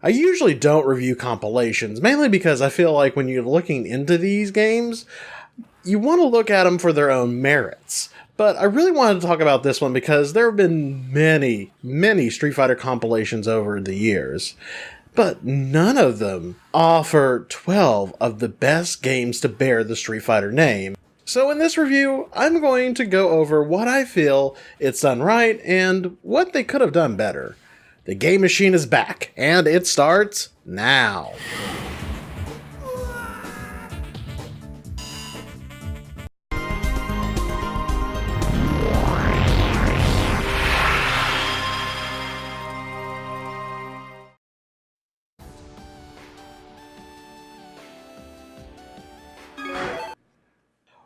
I usually don't review compilations, mainly because I feel like when you're looking into these games, you want to look at them for their own merits. But I really wanted to talk about this one because there have been many Street Fighter compilations over the years, but none of them offer 12 of the best games to bear the Street Fighter name. So in this review, I'm going to go over what I feel it's done right and what they could have done better. The Game Machine is back, and it starts now.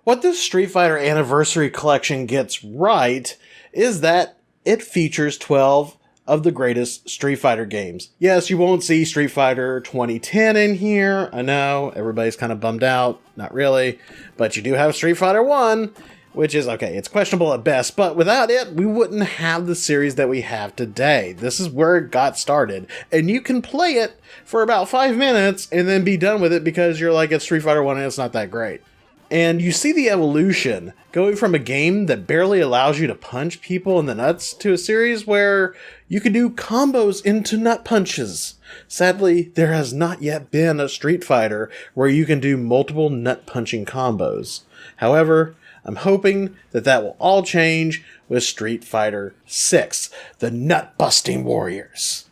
What this Street Fighter Anniversary Collection gets right is that it features 12 of the greatest Street Fighter games. Yes, you won't see Street Fighter 2010 in here. I know, everybody's kind of bummed out. Not really. But you do have Street Fighter 1, which is, okay, it's questionable at best, but without it, we wouldn't have the series that we have today. This is where it got started. And you can play it for about 5 minutes and then be done with it because you're like, it's Street Fighter 1 and it's not that great. And you see the evolution, going from a game that barely allows you to punch people in the nuts to a series where you can do combos into nut punches. Sadly, there has not yet been a Street Fighter where you can do multiple nut punching combos. However, I'm hoping that that will all change with Street Fighter 6, the Nut Busting Warriors.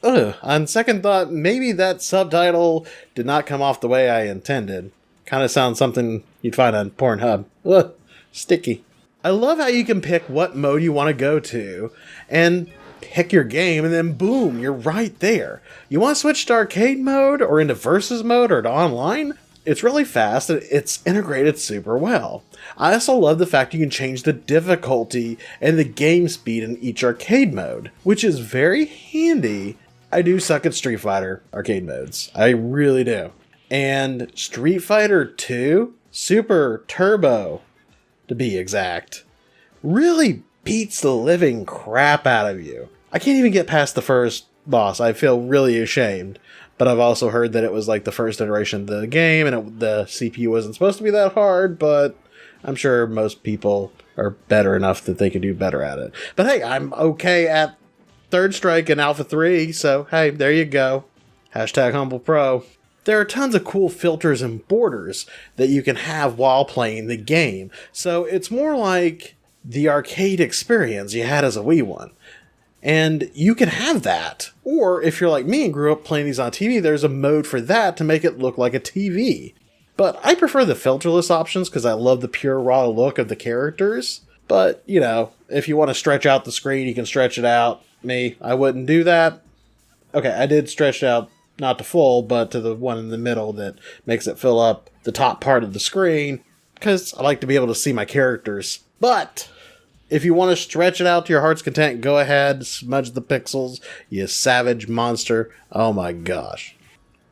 On second thought, maybe that subtitle did not come off the way I intended. Kind of sounds something you'd find on Pornhub. Ugh, sticky. I love how you can pick what mode you want to go to, and pick your game, and then boom, you're right there. You want to switch to arcade mode, or into versus mode, or to online? It's really fast, and it's integrated super well. I also love the fact you can change the difficulty and the game speed in each arcade mode, which is very handy. I do suck at Street Fighter arcade modes. I really do. And Street Fighter 2, Super Turbo, to be exact, really beats the living crap out of you. I can't even get past the first boss. I feel really ashamed. But I've also heard that it was like the first iteration of the game, and the CPU wasn't supposed to be that hard, but I'm sure most people are better enough that they can do better at it. But hey, I'm okay at Third Strike and Alpha 3, so hey, there you go. Hashtag Humble Pro. There are tons of cool filters and borders that you can have while playing the game, so it's more like the arcade experience you had as a Wii one. And you can have that. Or if you're like me and grew up playing these on TV, there's a mode for that to make it look like a TV. But I prefer the filterless options because I love the pure raw look of the characters. But, you know, if you want to stretch out the screen, you can stretch it out. Me, I wouldn't do that. Okay, I did stretch it out, not to full, but to the one in the middle that makes it fill up the top part of the screen, because I like to be able to see my characters. But if you want to stretch it out to your heart's content, go ahead, smudge the pixels, you savage monster. Oh my gosh.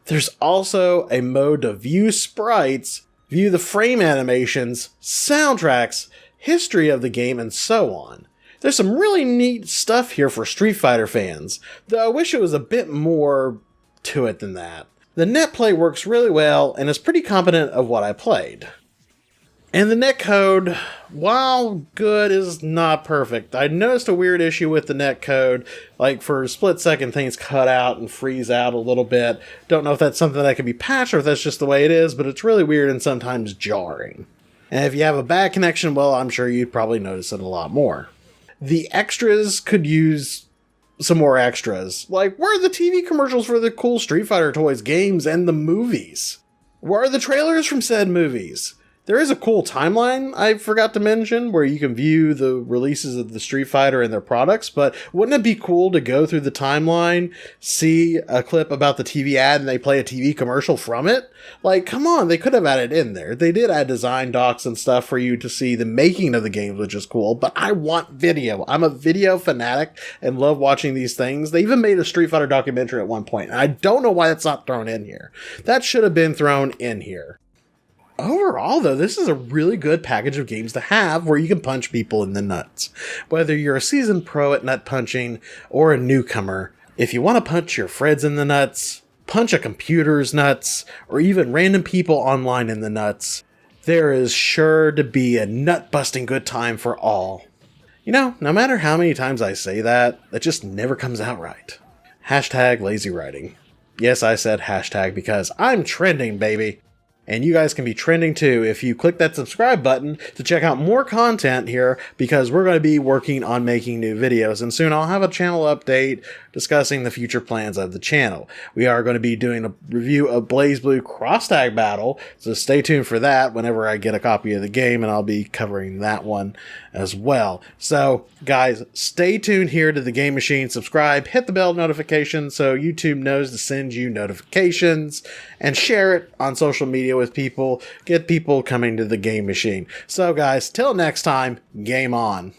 There's also a mode to view sprites, view the frame animations, soundtracks, history of the game, and so on. There's some really neat stuff here for Street Fighter fans, though I wish it was a bit more to it than that. The netplay works really well and is pretty competent of what I played. And the netcode, while good, is not perfect. I noticed a weird issue with the netcode, like for a split second things cut out and freeze out a little bit. Don't know if that's something that can be patched or if that's just the way it is, but it's really weird and sometimes jarring. And if you have a bad connection, well, I'm sure you'd probably notice it a lot more. The extras could use some more extras. Like, where are the TV commercials for the cool Street Fighter toys, games, and the movies? Where are the trailers from said movies? There is a cool timeline I forgot to mention where you can view the releases of the Street Fighter and their products, but wouldn't it be cool to go through the timeline, see a clip about the TV ad, and they play a TV commercial from it? Like, come on, they could have added in there. They did add design docs and stuff for you to see the making of the games, which is cool, but I want video. I'm a video fanatic and love watching these things. They even made a Street Fighter documentary at one point, and I don't know why that's not thrown in here. That should have been thrown in here. Overall, though, this is a really good package of games to have where you can punch people in the nuts. Whether you're a seasoned pro at nut punching or a newcomer, If you want to punch your friends in the nuts, punch a computer's nuts, or even random people online in the nuts, there is sure to be a nut-busting good time for all. You know, no matter how many times I say that, it just never comes out right. Hashtag lazy writing. Yes, I said hashtag because I'm trending, baby. And you guys can be trending too if you click that subscribe button to check out more content here, because we're going to be working on making new videos, and soon I'll have a channel update discussing the future plans of the channel. We are going to be doing a review of BlazBlue Cross Tag Battle, so stay tuned for that whenever I get a copy of the game, and I'll be covering that one as well. So guys, stay tuned here to the Game Machine, subscribe, hit the bell notification so YouTube knows to send you notifications, and share it on social media with people, get people coming to the Game Machine. So guys, till next time, game on.